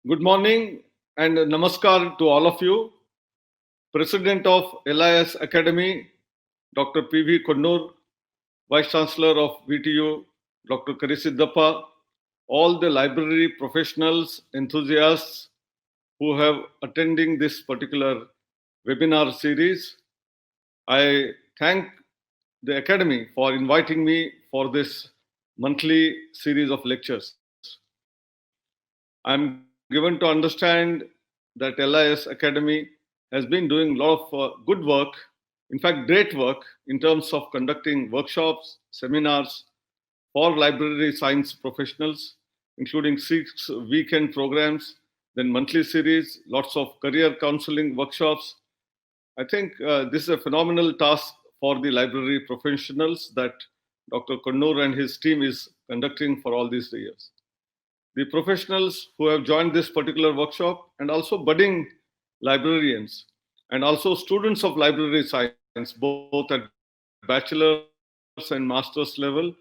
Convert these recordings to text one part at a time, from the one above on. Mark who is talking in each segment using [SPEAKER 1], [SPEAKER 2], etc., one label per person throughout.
[SPEAKER 1] Good morning and namaskar to all of you. President of LIS Academy, Dr. P.V. Konnur, Vice Chancellor of VTU, Dr. Karisiddappa, all the library professionals, enthusiasts who have attending this particular webinar series. I thank the Academy for inviting me for this monthly series of lectures. I'm given to understand that LIS Academy has been doing a lot of good work, in fact, great work in terms of conducting workshops, seminars for library science professionals, including 6 weekend programs, then monthly series, lots of career counseling workshops. I think this is a phenomenal task for the library professionals that Dr. Konnur and his team is conducting for all these years. The professionals who have joined this particular workshop and also budding librarians and also students of library science, both at bachelor's and master's level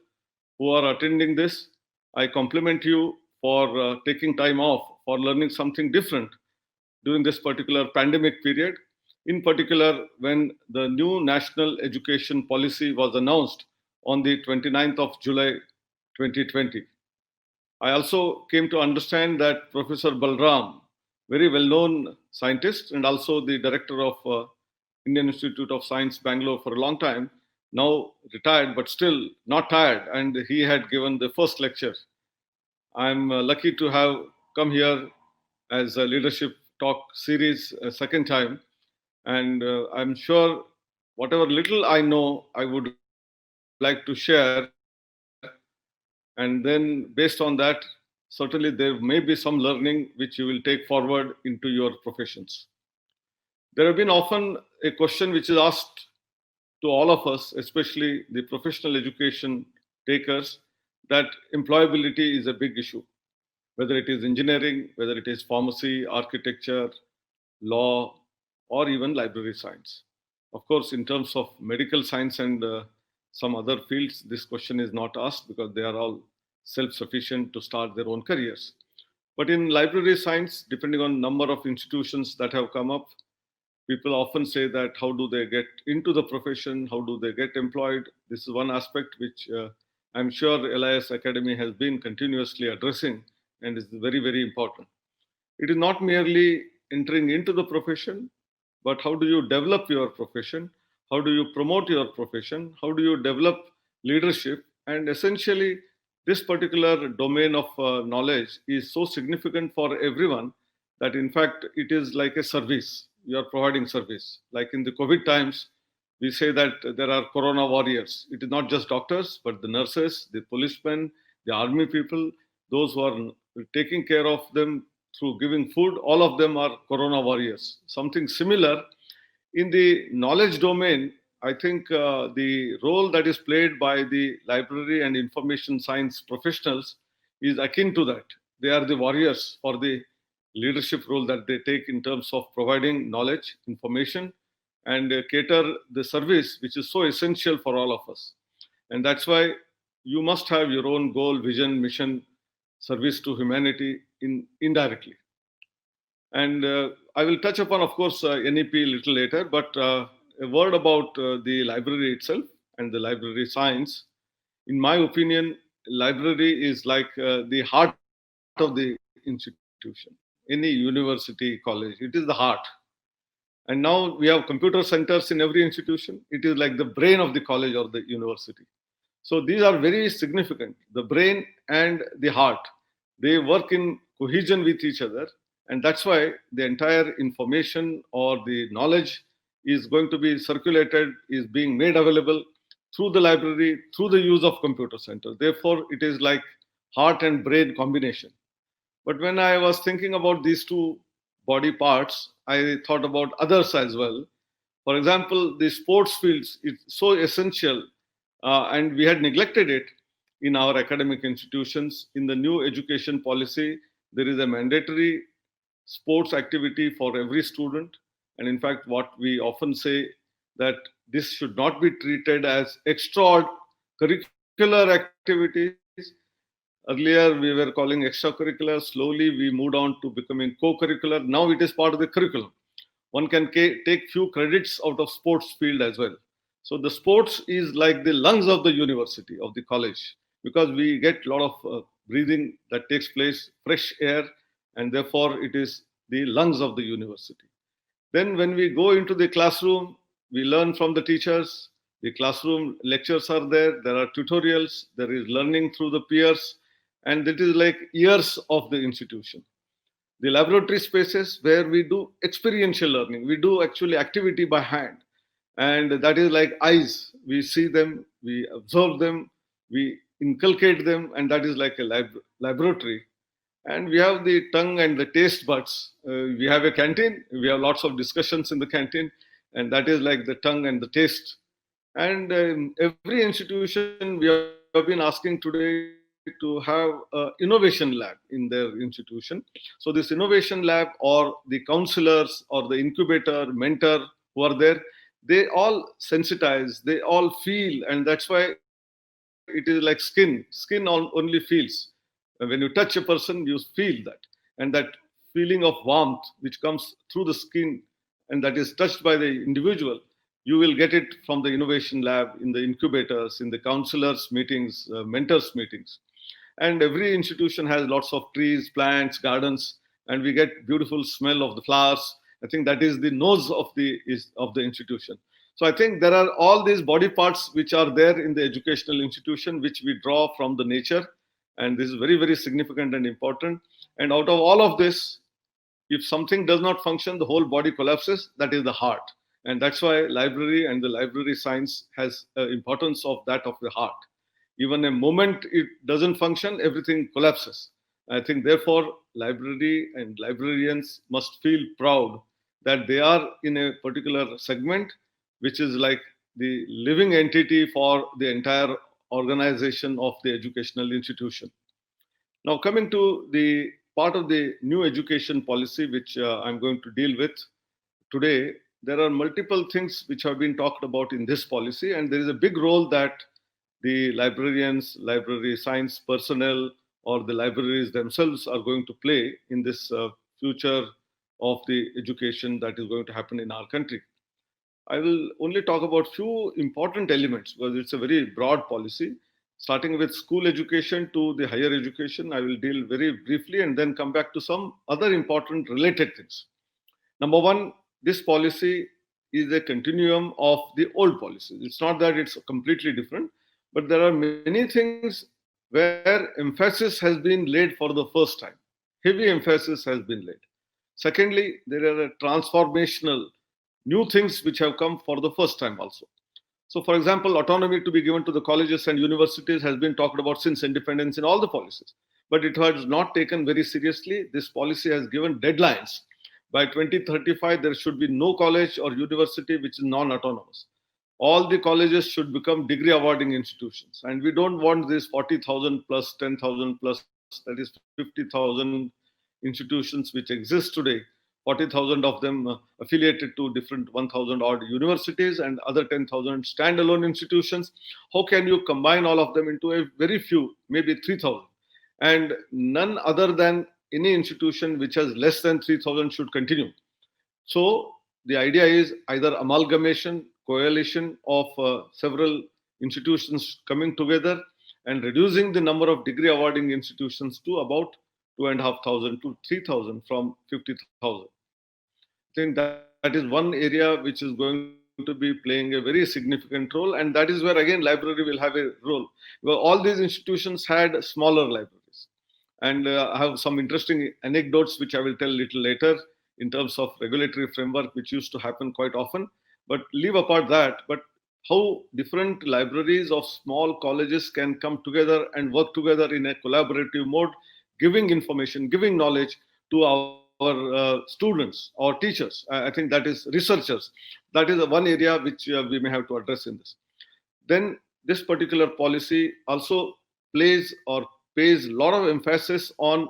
[SPEAKER 1] who are attending this. I compliment you for taking time off for learning something different during this particular pandemic period, in particular when the new National Education Policy was announced on the 29th of July 2020. I also came to understand that Professor Balram, very well-known scientist and also the director of Indian Institute of Science, Bangalore for a long time, now retired but still not tired, and he had given the first lecture. I'm lucky to have come here as a leadership talk series a second time, and I'm sure whatever little I know, I would like to share, and then based on that, certainly there may be some learning which you will take forward into your professions. There have been often a question which is asked to all of us, especially the professional education takers, that employability is a big issue, whether it is engineering, whether it is pharmacy, architecture, law, or even library science. Of course, in terms of medical science and some other fields, this question is not asked because they are all self sufficient to start their own careers. But in library science, depending on number of institutions that have come up, people often say that how do they get into the profession, how do they get employed. This is one aspect which I'm sure LIS Academy has been continuously addressing and is very, very important. It is not merely entering into the profession, but how do you develop your profession, how do you promote your profession, how do you develop leadership. And essentially this particular domain of knowledge is so significant for everyone that in fact it is like a service. You are providing service. Like in the COVID times, we say that there are corona warriors. It is not just doctors, but the nurses, the policemen, the army people, those who are taking care of them through giving food, all of them are corona warriors. Something similar in the knowledge domain. I think the role that is played by the library and information science professionals is akin to that. They are the warriors for the leadership role that they take in terms of providing knowledge, information, and cater the service, which is so essential for all of us. And that's why you must have your own goal, vision, mission, service to humanity indirectly. And I will touch upon, of course, NEP a little later, but a word about the library itself and the library science. In my opinion, library is like the heart of the institution. Any university, college, it is the heart. And now we have computer centers in every institution. It is like the brain of the college or the university. So these are very significant. The brain and the heart, they work in cohesion with each other. And that's why the entire information or the knowledge is going to be circulated, is being made available through the library, through the use of computer center. Therefore, it is like heart and brain combination. But when I was thinking about these two body parts, I thought about others as well. For example, the sports fields is so essential, and we had neglected it in our academic institutions. In the new education policy, there is a mandatory sports activity for every student. And in fact, what we often say that this should not be treated as extra curricular activities. Earlier, we were calling extracurricular. Slowly, we moved on to becoming co-curricular. Now it is part of the curriculum. One can take few credits out of sports field as well. So the sports is like the lungs of the university, of the college, because we get a lot of breathing that takes place, fresh air, and therefore it is the lungs of the university. Then, when we go into the classroom, we learn from the teachers. The classroom lectures are there. There are tutorials. There is learning through the peers, and it is like years of the institution. The laboratory spaces where we do experiential learning. We do actually activity by hand, and that is like eyes. We see them, we observe them, we inculcate them, and that is like a laboratory. And we have the tongue and the taste buds. We have a canteen. We have lots of discussions in the canteen, and that is like the tongue and the taste. And every institution, we have been asking today to have an innovation lab in their institution. So this innovation lab, or the counselors or the incubator, mentor who are there, they all sensitize, they all feel, and that's why it is like skin. Only feels. When you touch a person, you feel that. And that feeling of warmth which comes through the skin and that is touched by the individual, you will get it from the innovation lab, in the incubators, in the counselors meetings, mentors meetings. And every institution has lots of trees, plants, gardens, and we get beautiful smell of the flowers. I think that is the nose of the institution. So I think there are all these body parts which are there in the educational institution, which we draw from the nature, and this is very, very significant and important. And out of all of this, if something does not function, the whole body collapses. That is the heart. And that's why library and the library science has importance of that of the heart. Even a moment it doesn't function, everything collapses. I think therefore library and librarians must feel proud that they are in a particular segment which is like the living entity for the entire organization of the educational institution. Now, coming to the part of the new education policy, which I'm going to deal with today, there are multiple things which have been talked about in this policy, and there is a big role that the librarians, library science personnel, or the libraries themselves are going to play in this future of the education that is going to happen in our country. I will only talk about few important elements because it's a very broad policy. Starting with school education to the higher education, I will deal very briefly and then come back to some other important related things. Number one, this policy is a continuum of the old policy. It's not that it's completely different, but there are many things where emphasis has been laid for the first time. Heavy emphasis has been laid. Secondly, there are transformational new things which have come for the first time also. So, for example, autonomy to be given to the colleges and universities has been talked about since independence in all the policies, but it was not taken very seriously. This policy has given deadlines. By 2035, there should be no college or university which is non-autonomous. All the colleges should become degree awarding institutions. And we don't want this 40,000 plus 10,000 plus, that is 50,000 institutions which exist today. 40,000 of them affiliated to different 1,000 odd universities and other 10,000 standalone institutions. How can you combine all of them into a very few, maybe 3,000? And none other than any institution which has less than 3,000 should continue. So the idea is either amalgamation, coalition of several institutions coming together and reducing the number of degree awarding institutions to about 2,500 to 3,000 from 50,000. I think that is one area which is going to be playing a very significant role, and that is where again library will have a role. Well, all these institutions had smaller libraries, and I have some interesting anecdotes which I will tell little later in terms of regulatory framework which used to happen quite often. But leave apart that, but how different libraries of small colleges can come together and work together in a collaborative mode, giving information, giving knowledge to our students or teachers. I think that is researchers. That is one area which we may have to address in this. Then this particular policy also plays or pays a lot of emphasis on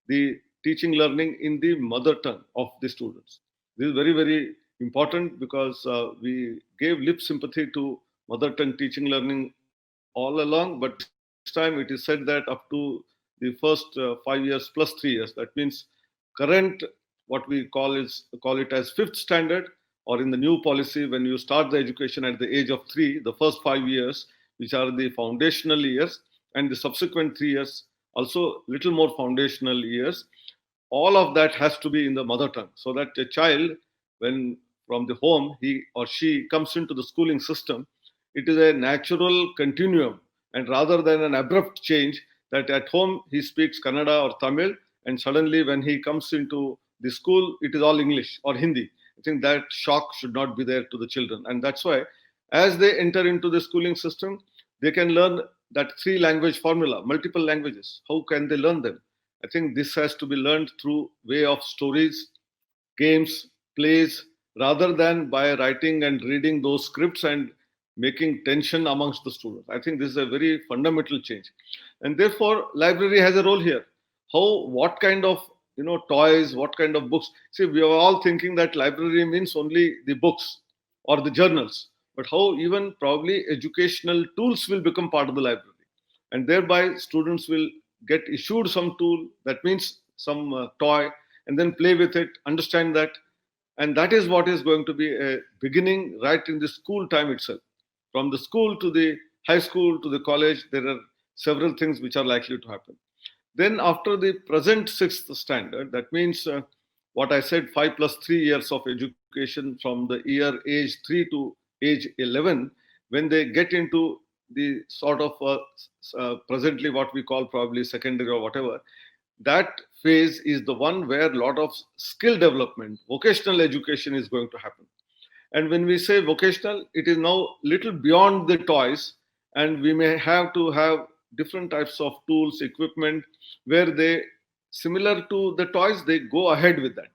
[SPEAKER 1] the teaching learning in the mother tongue of the students. This is very, very important because we gave lip sympathy to mother tongue teaching learning all along, but this time it is said that up to the first 5 years plus 3 years. That means current, what we call it as fifth standard, or in the new policy, when you start the education at the age of 3, the first 5 years, which are the foundational years, and the subsequent 3 years, also little more foundational years, all of that has to be in the mother tongue, so that a child, when from the home he or she comes into the schooling system, it is a natural continuum, and rather than an abrupt change, that at home he speaks Kannada or Tamil, and suddenly when he comes into the school it is all English or Hindi. I think that shock should not be there to the children, and that's why as they enter into the schooling system, they can learn that three language formula, multiple languages. How can they learn them? I think this has to be learned through way of stories, games, plays, rather than by writing and reading those scripts and making tension amongst the students. I think this is a very fundamental change, and therefore library has a role here. How, what kind of toys, what kind of books? See, we are all thinking that library means only the books or the journals, but how even probably educational tools will become part of the library, and thereby students will get issued some tool, that means some toy, and then play with it, understand that, and that is what is going to be a beginning right in the school time itself. From the school to the high school to the college, there are several things which are likely to happen. Then after the present sixth standard, that means what I said, 5 plus 3 years of education from the year age 3 to age 11, when they get into the sort of presently what we call probably secondary or whatever, that phase is the one where a lot of skill development, vocational education is going to happen. And when we say vocational, it is now little beyond the toys, and we may have to have different types of tools, equipment, where they, similar to the toys, they go ahead with that.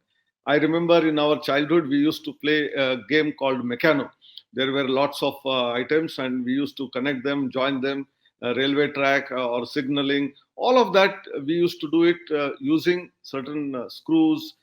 [SPEAKER 1] I remember in our childhood, we used to play a game called Meccano. There were lots of items, and we used to connect them, join them, railway track or signaling. All of that, we used to do it using certain screws,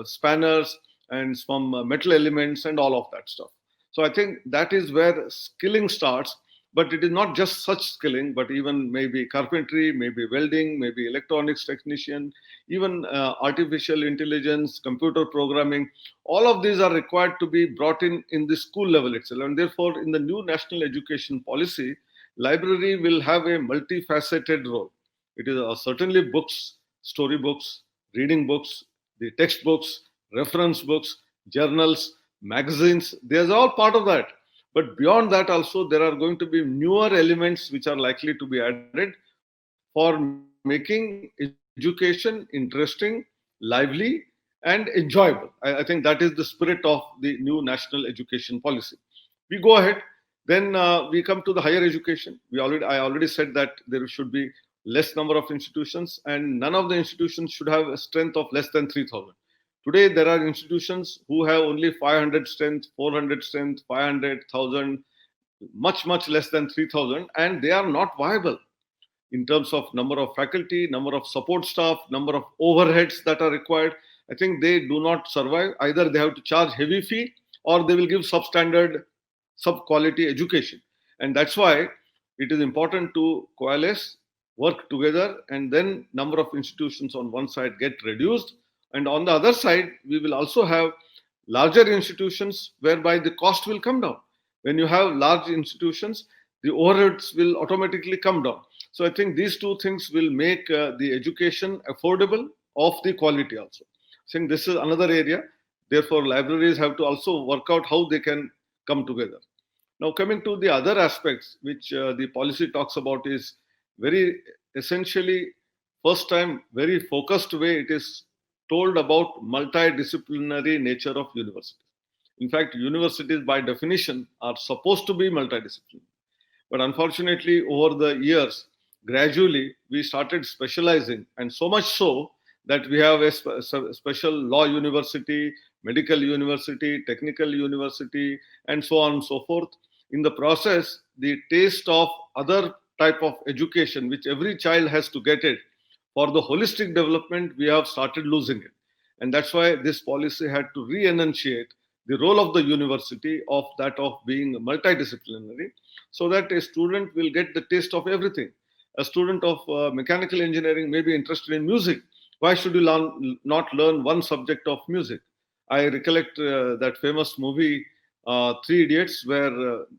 [SPEAKER 1] spanners, and some metal elements, and all of that stuff. So I think that is where skilling starts. But it is not just such skilling, but even maybe carpentry, maybe welding, maybe electronics technician, even artificial intelligence, computer programming. All of these are required to be brought in the school level itself. And therefore, in the new national education policy, library will have a multifaceted role. It is certainly books, story books, reading books, the textbooks, reference books, journals, magazines. There's all part of that. But beyond that also, there are going to be newer elements which are likely to be added for making education interesting, lively, and enjoyable. I think that is the spirit of the new national education policy. We go ahead, then we come to the higher education. I already said that there should be less number of institutions, and none of the institutions should have a strength of less than 3,000. Today, there are institutions who have only 500 strength, 400 strength, 500,000, much less than 3,000, and they are not viable in terms of number of faculty, number of support staff, number of overheads that are required. I think they do not survive. Either they have to charge heavy fee, or they will give substandard, sub-quality education. And that's why it is important to coalesce, work together, and then number of institutions on one side get reduced. And on the other side, we will also have larger institutions whereby the cost will come down. When you have large institutions, the overheads will automatically come down. So I think these two things will make the education affordable of the quality also. I think this is another area. Therefore, libraries have to also work out how they can come together. Now, coming to the other aspects which the policy talks about is very essentially, first time, very focused way, it is told about multidisciplinary nature of universities. In fact, universities by definition are supposed to be multidisciplinary. But unfortunately, over the years, gradually we started specializing, and so much so that we have a special law university, medical university, technical university, and so on and so forth. In the process, the taste of other type of education, which every child has to get it, for the holistic development, we have started losing it. And that's why this policy had to re-enunciate the role of the university of that of being multidisciplinary, so that a student will get the taste of everything. A student of mechanical engineering may be interested in music. Why should you not learn one subject of music? I recollect that famous movie, Three Idiots, where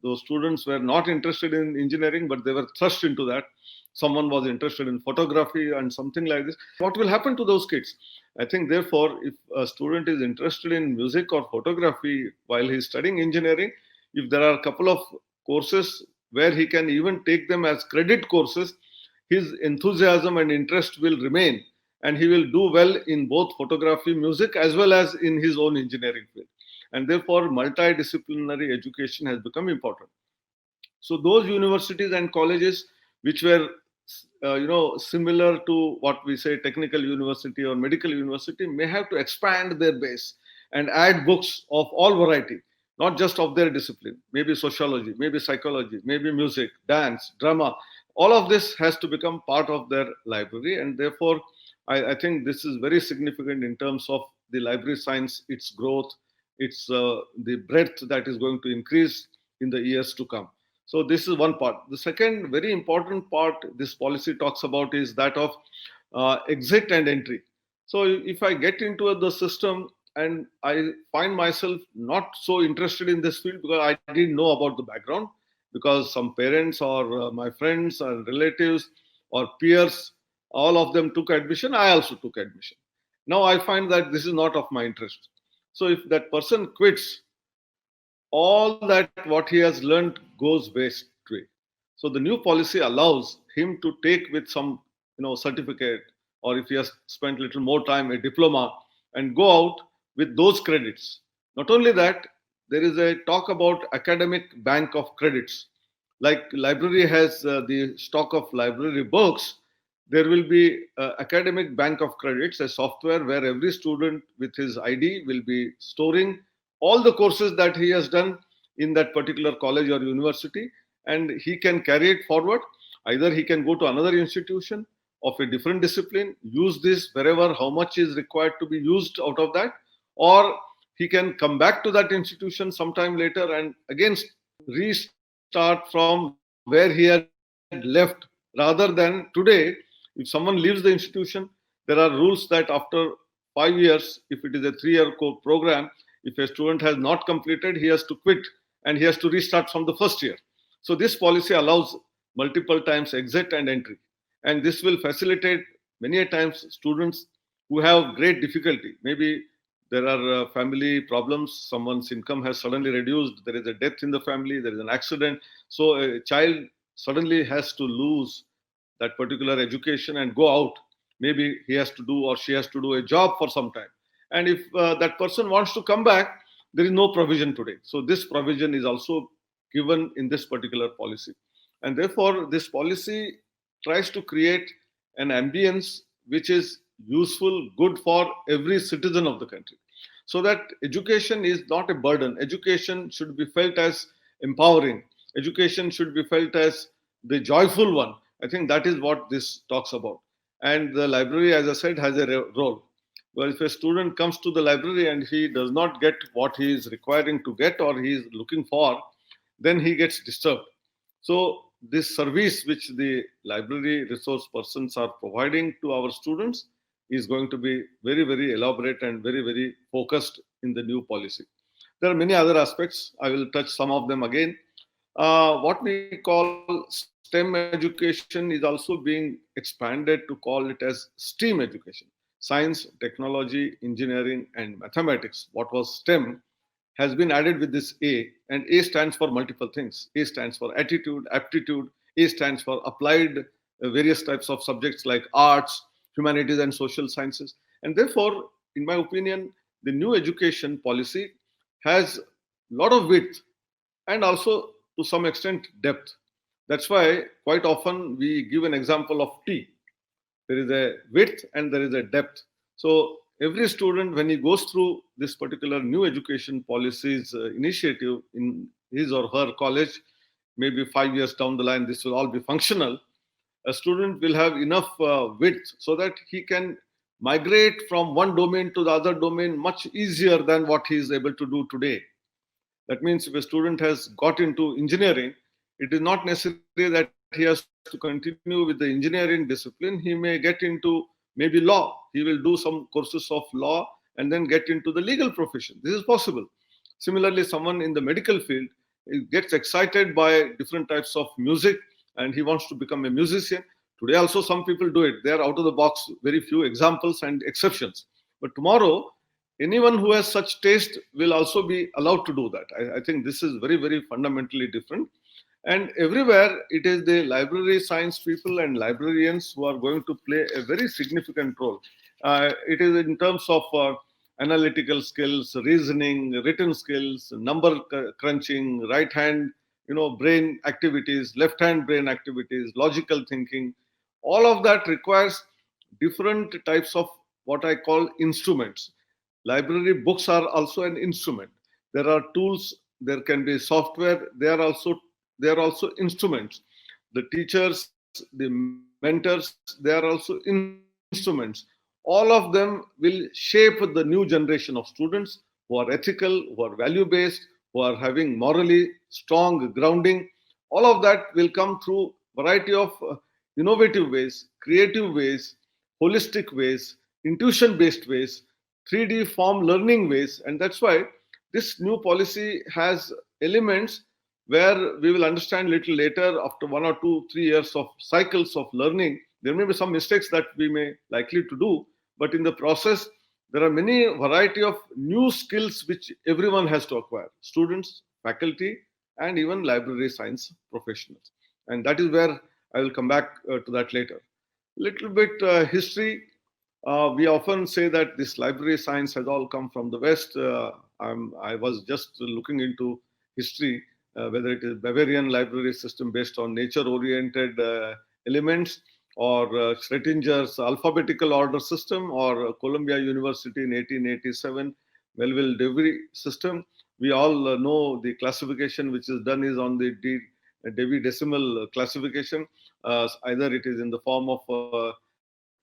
[SPEAKER 1] those students were not interested in engineering, but they were thrust into that. Someone was interested in photography and something like this. What will happen to those kids? I think, therefore, if a student is interested in music or photography while he's studying engineering, if there are a couple of courses where he can even take them as credit courses, his enthusiasm and interest will remain, and he will do well in both photography, music, as well as in his own engineering field. And therefore, multidisciplinary education has become important. So those universities and colleges which were similar to what we say technical university or medical university may have to expand their base and add books of all variety, not just of their discipline, maybe sociology, maybe psychology, maybe music, dance, drama. All of this has to become part of their library, and therefore I think this is very significant in terms of the library science, its growth, its the breadth that is going to increase in the years to come. So this is one part. The second very important part this policy talks about is that of exit and entry. So if I get into the system and I find myself not so interested in this field because I didn't know about the background, because some parents or my friends or relatives or peers, all of them took admission, I also took admission. Now I find that this is not of my interest. So if that person quits, all that what he has learned goes waste way. So the new policy allows him to take with some certificate, or if he has spent a little more time, a diploma, and go out with those credits. Not only that, there is a talk about academic bank of credits. Like library has the stock of library books, there will be academic bank of credits, a software where every student with his ID will be storing all the courses that he has done in that particular college or university, and he can carry it forward. Either he can go to another institution of a different discipline, use this wherever how much is required to be used out of that, or he can come back to that institution sometime later and again restart from where he had left. Rather than today, if someone leaves the institution, there are rules that after 5 years, if it is a 3-year program, if a student has not completed, he has to quit and he has to restart from the first year. So this policy allows multiple times exit and entry. And this will facilitate many a times students who have great difficulty. Maybe there are family problems, someone's income has suddenly reduced, there is a death in the family, there is an accident. So a child suddenly has to lose that particular education and go out. Maybe he has to do or she has to do a job for some time. And if that person wants to come back, there is no provision today. So this provision is also given in this particular policy. And therefore, this policy tries to create an ambience which is useful, good for every citizen of the country. So that education is not a burden. Education should be felt as empowering. Education should be felt as the joyful one. I think that is what this talks about. And the library, as I said, has a role. Well, if a student comes to the library and he does not get what he is requiring to get or he is looking for, then he gets disturbed. So this service which the library resource persons are providing to our students is going to be very, very elaborate and very, very focused in the new policy. There are many other aspects. I will touch some of them again. What we call STEM education is also being expanded to call it as STEAM education. Science, technology, engineering, and mathematics. What was STEM has been added with this A, and A stands for multiple things. A stands for attitude, aptitude. A stands for applied various types of subjects like arts, humanities, and social sciences. And therefore, in my opinion, the new education policy has a lot of width and also to some extent depth. That's why quite often we give an example of T. There is a width and there is a depth. So every student, when he goes through this particular new education policies initiative in his or her college, maybe 5 years down the line, this will all be functional. A student will have enough width so that he can migrate from one domain to the other domain much easier than what he is able to do today. That means if a student has got into engineering, it is not necessary that he has to continue with the engineering discipline, he may get into maybe law. He will do some courses of law and then get into the legal profession. This is possible. Similarly, someone in the medical field gets excited by different types of music and he wants to become a musician. Today also some people do it. They are out of the box, very few examples and exceptions. But tomorrow, anyone who has such taste will also be allowed to do that. I think this is very, very fundamentally different. And everywhere it is the library science people and librarians who are going to play a very significant role. It is in terms of analytical skills, reasoning, written skills, number crunching, right hand, brain activities, left hand brain activities, logical thinking. All of that requires different types of what I call instruments. Library books are also an instrument. There are tools, there can be software, they are also instruments. The teachers, the mentors, they are also instruments. All of them will shape the new generation of students who are ethical, who are value based, who are having morally strong grounding. All of that will come through variety of innovative ways, creative ways, holistic ways, intuition based ways, 3D form learning ways. And that's why this new policy has elements where we will understand little later after 1 or 2, 3 years of cycles of learning. There may be some mistakes that we may likely to do, but in the process, there are many variety of new skills which everyone has to acquire: students, faculty, and even library science professionals. And that is where I will come back to that later. Little bit history. We often say that this library science has all come from the West. I was just looking into history, whether it is Bavarian library system based on nature-oriented elements, or Schrodinger's alphabetical order system, or Columbia University in 1887 Melville Dewey system. We all know the classification which is done is on the Dewey Decimal classification. Either it is in the form of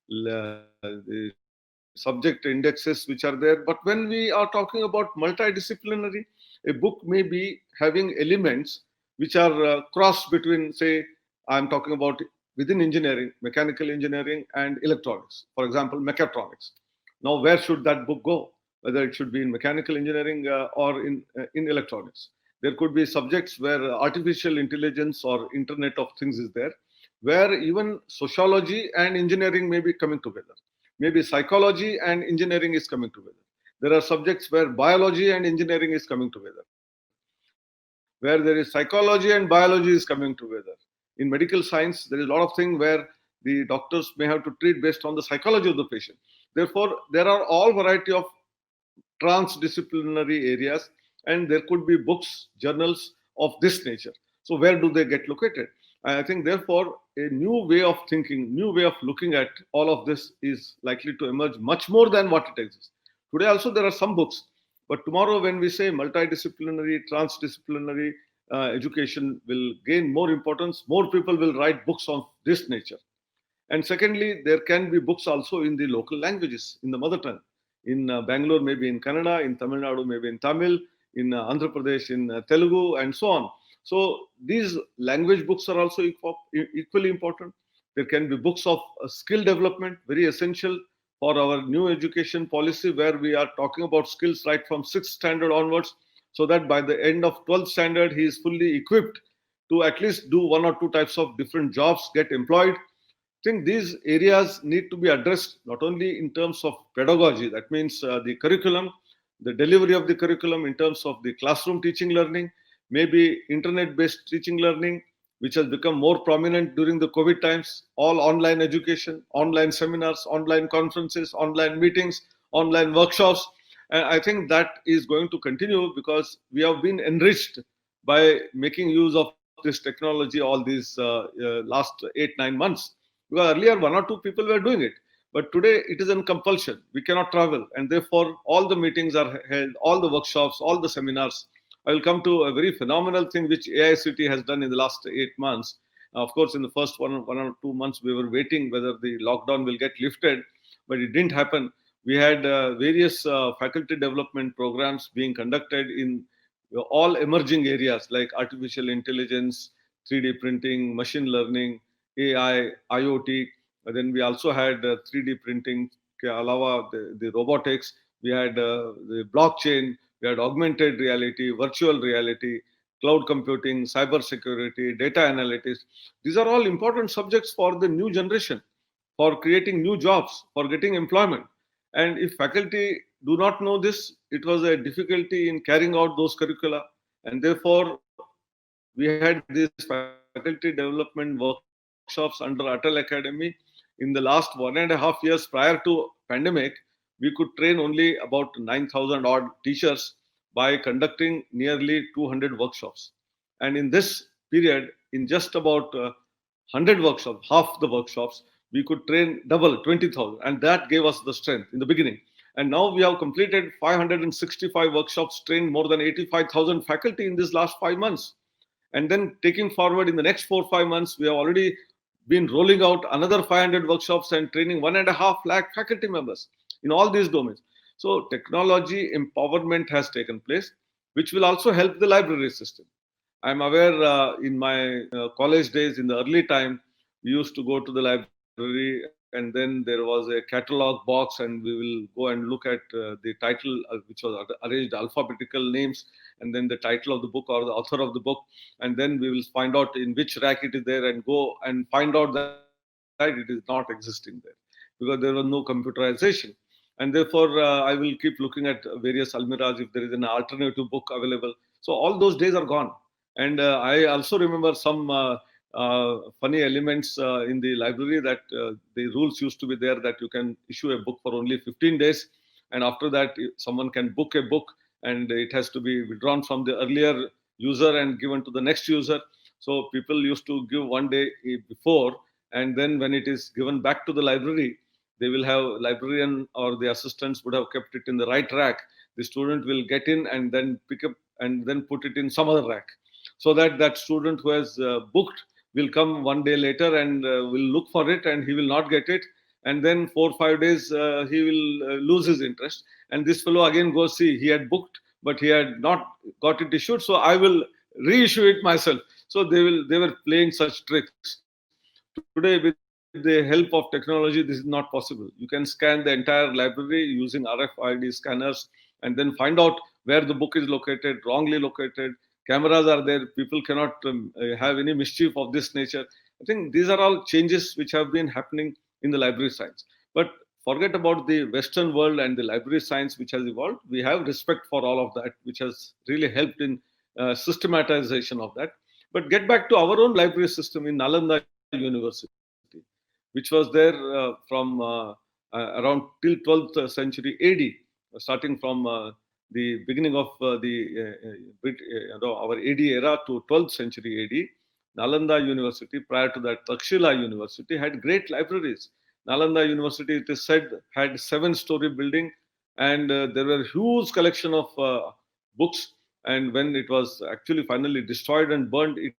[SPEAKER 1] the subject indexes which are there. But when we are talking about multidisciplinary, a book may be having elements which are cross between, say, I'm talking about within engineering, mechanical engineering and electronics. For example, mechatronics. Now, where should that book go? Whether it should be in mechanical engineering or in electronics. There could be subjects where artificial intelligence or Internet of Things is there, where even sociology and engineering may be coming together. Maybe psychology and engineering is coming together. There are subjects where biology and engineering is coming together, where there is psychology and biology is coming together. In medical science, there is a lot of things where the doctors may have to treat based on the psychology of the patient. Therefore, there are all variety of transdisciplinary areas, and there could be books, journals of this nature. So where do they get located? I think, therefore, a new way of thinking, new way of looking at all of this is likely to emerge much more than what it exists. Today also there are some books, but tomorrow when we say multidisciplinary, transdisciplinary education will gain more importance, more people will write books of this nature. And secondly, there can be books also in the local languages, in the mother tongue. In Bangalore, maybe in Kannada, in Tamil Nadu, maybe in Tamil, in Andhra Pradesh, in Telugu, and so on. So these language books are also equally important. There can be books of skill development, very essential for our new education policy, where we are talking about skills right from 6th standard onwards, so that by the end of 12th standard, he is fully equipped to at least do 1 or 2 types of different jobs, get employed. I think these areas need to be addressed not only in terms of pedagogy, that means the curriculum, the delivery of the curriculum in terms of the classroom teaching learning, maybe internet-based teaching learning, which has become more prominent during the COVID times, all online education, online seminars, online conferences, online meetings, online workshops. And I think that is going to continue because we have been enriched by making use of this technology all these last 8-9 months. Because earlier 1 or 2 people were doing it, but today it is in compulsion. We cannot travel, and therefore all the meetings are held, all the workshops, all the seminars. I will come to a very phenomenal thing which AICT has done in the last 8 months. Of course, in the first 1 or 2 months, we were waiting whether the lockdown will get lifted, but it didn't happen. We had various faculty development programs being conducted in all emerging areas like artificial intelligence, 3D printing, machine learning, AI, IoT. Then we also had 3D printing, ke alawa the robotics. We had the blockchain. We had augmented reality, virtual reality, cloud computing, cyber security, data analytics. These are all important subjects for the new generation, for creating new jobs, for getting employment. And if faculty do not know this, it was a difficulty in carrying out those curricula. And therefore, we had these faculty development workshops under Atal Academy. In the last 1.5 years prior to pandemic, we could train only about 9,000 odd teachers by conducting nearly 200 workshops. And in this period, in just about 100 workshops, half the workshops, we could train double 20,000. And that gave us the strength in the beginning. And now we have completed 565 workshops, trained more than 85,000 faculty in these last 5 months. And then taking forward in the next 4 or 5 months, we have already been rolling out another 500 workshops and training 1.5 lakh faculty members in all these domains. So technology empowerment has taken place, which will also help the library system. I'm aware in my college days, in the early time, we used to go to the library, and then there was a catalog box, and we will go and look at the title, which was arranged alphabetical names, and then the title of the book or the author of the book, and then we will find out in which rack it is there, and go and find out that it is not existing there because there was no computerization. And therefore, I will keep looking at various almiras if there is an alternative book available. So all those days are gone. And I also remember some funny elements in the library, that the rules used to be there that you can issue a book for only 15 days. And after that, someone can book a book, and it has to be withdrawn from the earlier user and given to the next user. So people used to give one day before, and then when it is given back to the library, they will have librarian or the assistants would have kept it in the right rack. The student will get in and then pick up and then put it in some other rack, so that that student who has booked will come one day later and will look for it, and he will not get it. And then 4 or 5 days he will lose his interest, and this fellow again goes, see, he had booked but he had not got it issued, so I will reissue it myself. So they were playing such tricks. Today, with the help of technology, this is not possible. You can scan the entire library using RFID scanners, and then find out where the book is located, wrongly located. Cameras are there. People cannot have any mischief of this nature. I think these are all changes which have been happening in the library science. But forget about the Western world and the library science which has evolved. We have respect for all of that, which has really helped in systematization of that. But get back to our own library system in Nalanda University, which was there from around till 12th century AD, starting from the beginning of our AD era to 12th century AD. Nalanda University, prior to that Takshila University, had great libraries. Nalanda University, it is said, had 7-story building, and there were huge collection of books. And when it was actually finally destroyed and burned, it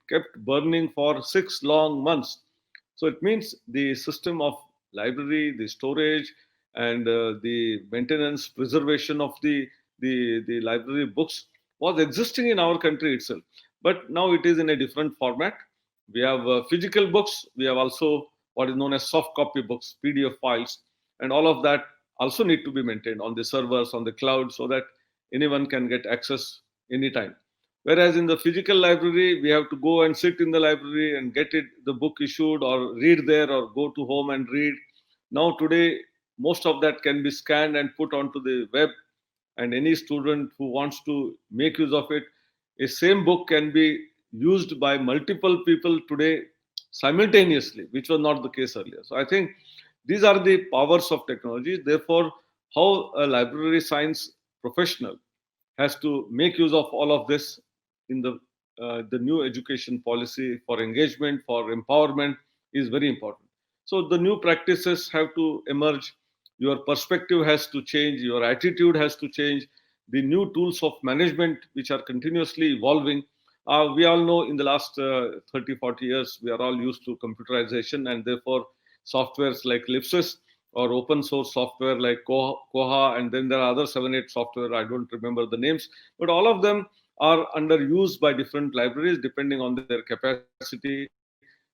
[SPEAKER 1] kept burning for 6 long months. So it means the system of library, the storage, and the maintenance, preservation of the library books was existing in our country itself. But now it is in a different format. We have physical books. We have also what is known as soft copy books, PDF files, and all of that also need to be maintained on the servers, on the cloud, so that anyone can get access anytime. Whereas in the physical library, we have to go and sit in the library and get the book issued, or read there, or go to home and read. Now today, most of that can be scanned and put onto the web, and any student who wants to make use of it, a same book can be used by multiple people today simultaneously, which was not the case earlier. So I think these are the powers of technology. Therefore, how a library science professional has to make use of all of this in the new education policy for engagement, for empowerment, is very important. So the new practices have to emerge. Your perspective has to change. Your attitude has to change. The new tools of management, which are continuously evolving. We all know in the last 30, 40 years, we are all used to computerization, and therefore softwares like Lipsys, or open source software like Koha, and then there are other 7, 8 software. I don't remember the names, but all of them are under use by different libraries depending on their capacity.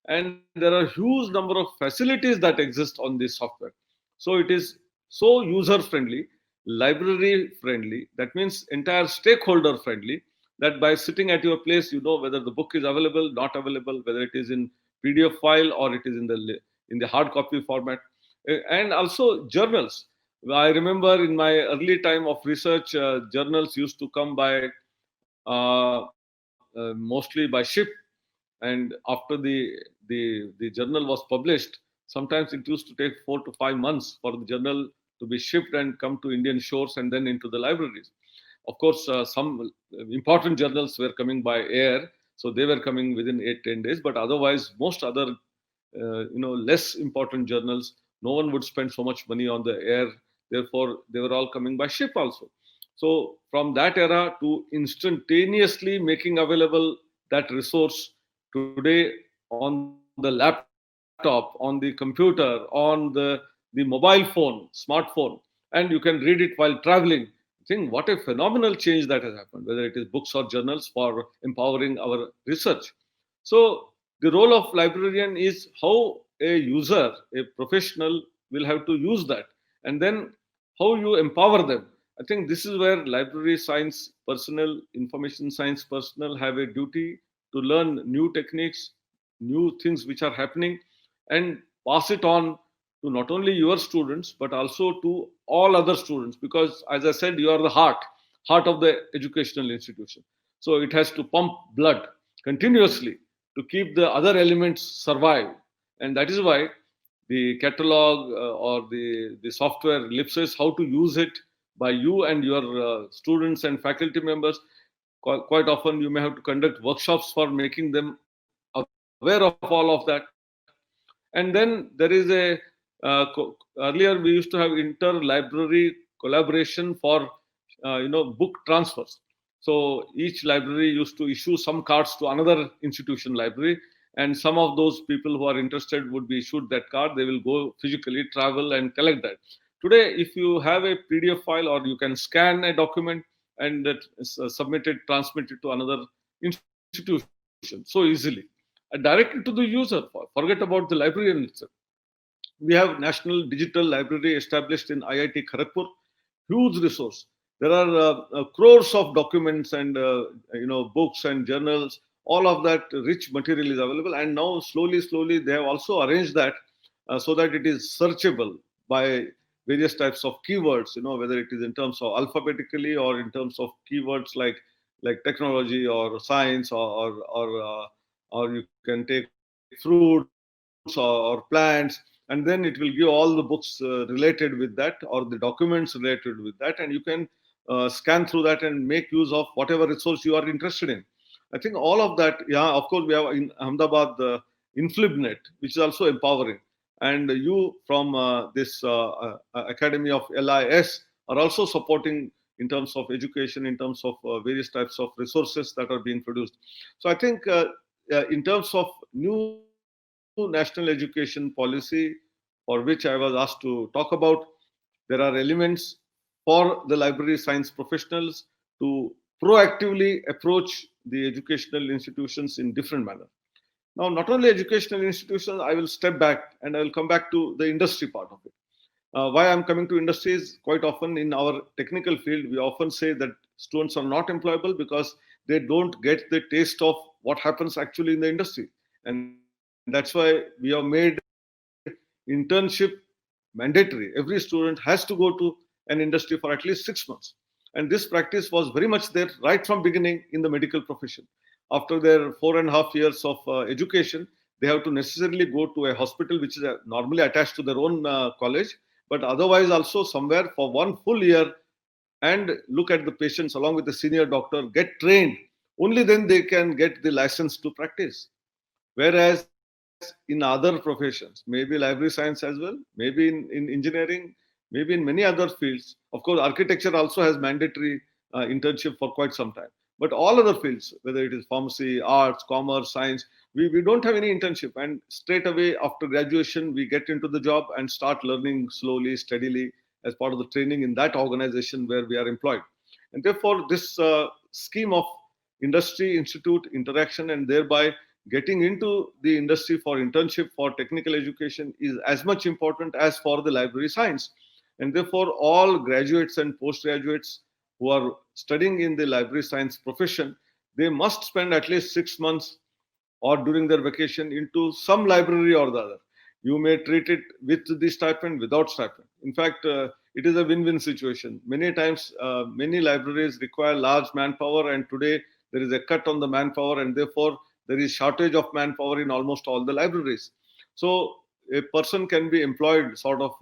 [SPEAKER 1] And there are huge number of facilities that exist on this software. So it is so user friendly, library friendly, that means entire stakeholder friendly, that by sitting at your place, you know whether the book is available, not available, whether it is in PDF file or it is in the hard copy format. And also journals. I remember in my early time of research, journals used to come by mostly by ship, and after the journal was published, sometimes it used to take 4 to 5 months for the journal to be shipped and come to Indian shores and then into the libraries. Of course, some important journals were coming by air, so they were coming within 8-10 days. But otherwise, most other less important journals, no one would spend so much money on the air. Therefore, they were all coming by ship also. So from that era to instantaneously making available that resource today on the laptop, on the computer, on the mobile phone, smartphone, and you can read it while traveling. Think what a phenomenal change that has happened, whether it is books or journals for empowering our research. So the role of librarian is how a user, a professional will have to use that, and then how you empower them. I think this is where library science personnel, information science personnel have a duty to learn new techniques, new things which are happening, and pass it on to not only your students but also to all other students, because as I said, you are the heart of the educational institution. So it has to pump blood continuously to keep the other elements survive. And that is why the catalog or the software ellipsis, how to use it by you and your students and faculty members. Quite often you may have to conduct workshops for making them aware of all of that. And then there is earlier we used to have inter-library collaboration for book transfers. So each library used to issue some cards to another institution library, and some of those people who are interested would be issued that card. They will go physically travel and collect that. Today, if you have a PDF file, or you can scan a document and that is submitted, transmitted to another institution so easily, directly to the user. Forget about the librarian itself. We have National Digital Library established in IIT Kharagpur, huge resource. There are crores of documents and books and journals. All of that rich material is available, and now slowly they have also arranged that so that it is searchable by various types of keywords. Whether it is in terms of alphabetically or in terms of keywords like technology or science or you can take fruits or plants, and then it will give all the books related with that or the documents related with that, and you can scan through that and make use of whatever resource you are interested in. I think all of that, yeah, of course we have in Ahmedabad the InflibNet, which is also empowering, and you from this Academy of LIS are also supporting in terms of education, in terms of various types of resources that are being produced. So I think in terms of new national education policy, for which I was asked to talk about, there are elements for the library science professionals to proactively approach the educational institutions in different manner. Now, not only educational institutions, I will step back and I will come back to the industry part of it. Why I'm coming to industry is quite often in our technical field, we often say that students are not employable because they don't get the taste of what happens actually in the industry. And that's why we have made internship mandatory. Every student has to go to an industry for at least 6 months. And this practice was very much there right from beginning in the medical profession. After their 4.5 years of education, they have to necessarily go to a hospital which is normally attached to their own college, but otherwise also somewhere for 1 full year and look at the patients along with the senior doctor, get trained. Only then they can get the license to practice. Whereas in other professions, maybe library science as well, maybe in engineering, maybe in many other fields, of course, architecture also has mandatory internship for quite some time. But all other fields, whether it is pharmacy, arts, commerce, science, we don't have any internship. And straight away after graduation, we get into the job and start learning slowly, steadily as part of the training in that organization where we are employed. And therefore, this scheme of industry institute interaction, and thereby getting into the industry for internship for technical education is as much important as for the library science. And therefore, all graduates and postgraduates who are studying in the library science profession, they must spend at least 6 months or during their vacation into some library or the other. You may treat it with the stipend, without stipend. In fact, it is a win-win situation. Many times, many libraries require large manpower, and today there is a cut on the manpower, and therefore there is shortage of manpower in almost all the libraries. So a person can be employed sort of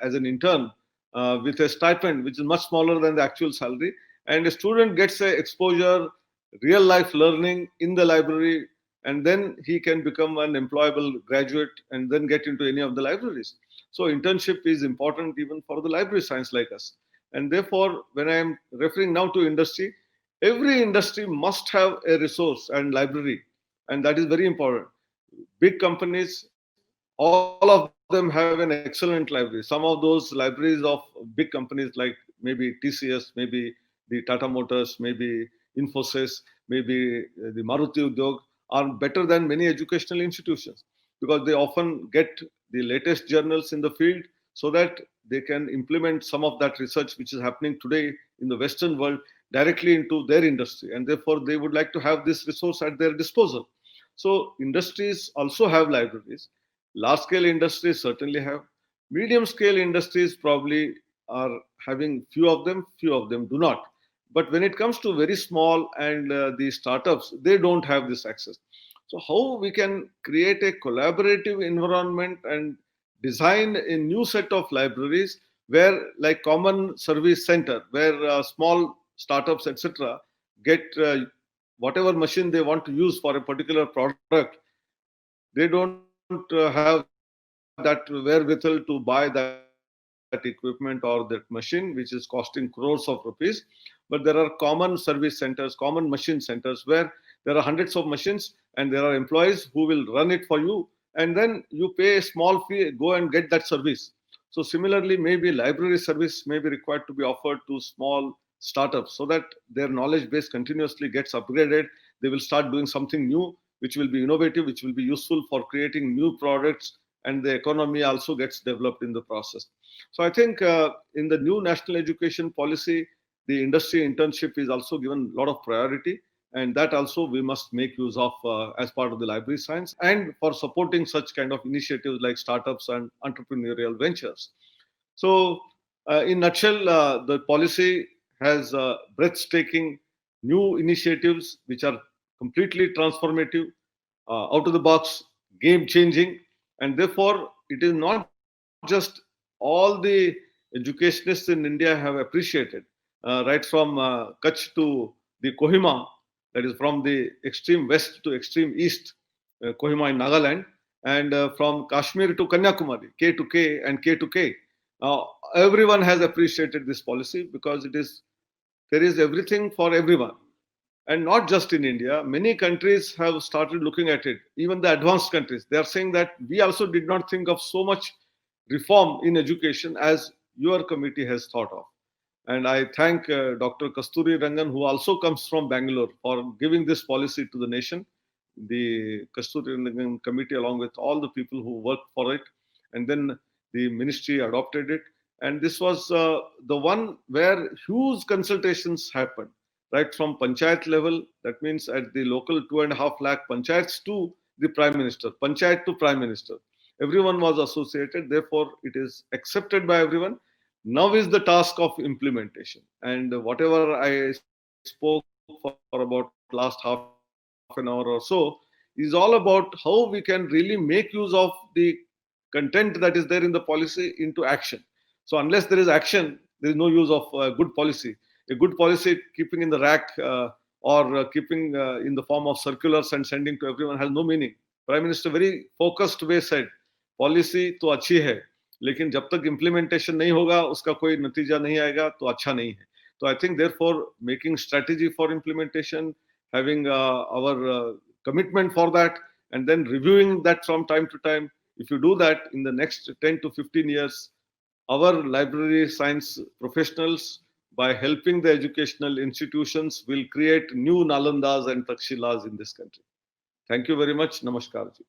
[SPEAKER 1] as an intern with a stipend which is much smaller than the actual salary, and a student gets a exposure, real life learning in the library, and then he can become an employable graduate and then get into any of the libraries. So internship is important even for the library science like us. And therefore, when I am referring now to industry, every industry must have a resource and library, and that is very important. Big companies, all of them have an excellent library. Some of those libraries of big companies like maybe TCS, maybe the Tata Motors, maybe Infosys, maybe the Maruti Udyog, are better than many educational institutions, because they often get the latest journals in the field so that they can implement some of that research which is happening today in the Western world directly into their industry. And therefore, they would like to have this resource at their disposal. So industries also have libraries. Large scale industries certainly have. Medium scale industries probably are having few of them do not. But when it comes to very small and the startups, they don't have this access. So how we can create a collaborative environment and design a new set of libraries where, like common service center, where small startups, etc., get whatever machine they want to use for a particular product. They don't have that wherewithal to buy that equipment or that machine, which is costing crores of rupees. But there are common service centers, common machine centers, where there are hundreds of machines and there are employees who will run it for you. And then you pay a small fee, go and get that service. So similarly, maybe library service may be required to be offered to small startups so that their knowledge base continuously gets upgraded. They will start doing something new, which will be innovative, which will be useful for creating new products, and the economy also gets developed in the process. So I think in the new national education policy, the industry internship is also given a lot of priority, and that also we must make use of as part of the library science, and for supporting such kind of initiatives like startups and entrepreneurial ventures. So, in nutshell, the policy has breathtaking new initiatives which are completely transformative, out of the box, game changing, and therefore it is not just all the educationists in India have appreciated, right from Kutch to the Kohima, that is from the extreme west to extreme east, Kohima in Nagaland, and from Kashmir to Kanyakumari, K to K and K to K. Uh, Everyone has appreciated this policy because there is everything for everyone, and not just in India. Many countries have started looking at it. Even the advanced countries, they are saying that we also did not think of so much reform in education as your committee has thought of. And I thank Dr. Kasturi Rangan, who also comes from Bangalore, for giving this policy to the nation. The Kasturi Rangan committee, along with all the people who worked for it, and then the ministry adopted it. And this was the one where huge consultations happened, right from panchayat level. That means at the local 2.5 lakh panchayats to the prime minister, panchayat to prime minister. Everyone was associated. Therefore, it is accepted by everyone. Now is the task of implementation. And whatever I spoke for about last half an hour or so is all about how we can really make use of the content that is there in the policy into action. So unless there is action, there is no use of good policy. A good policy keeping in the rack or keeping in the form of circulars and sending to everyone has no meaning. Prime Minister very focused way said, policy तो अच्छी है, लेकिन जब तक implementation नहीं होगा उसका कोई नतीजा नहीं आएगा तो अच्छा नहीं है. तो I think therefore making strategy for implementation, having our commitment for that, and then reviewing that from time to time. If you do that in the next 10 to 15 years, our library science professionals by helping the educational institutions, will create new Nalandas and Takshilas in this country. Thank you very much. Namaskar ji.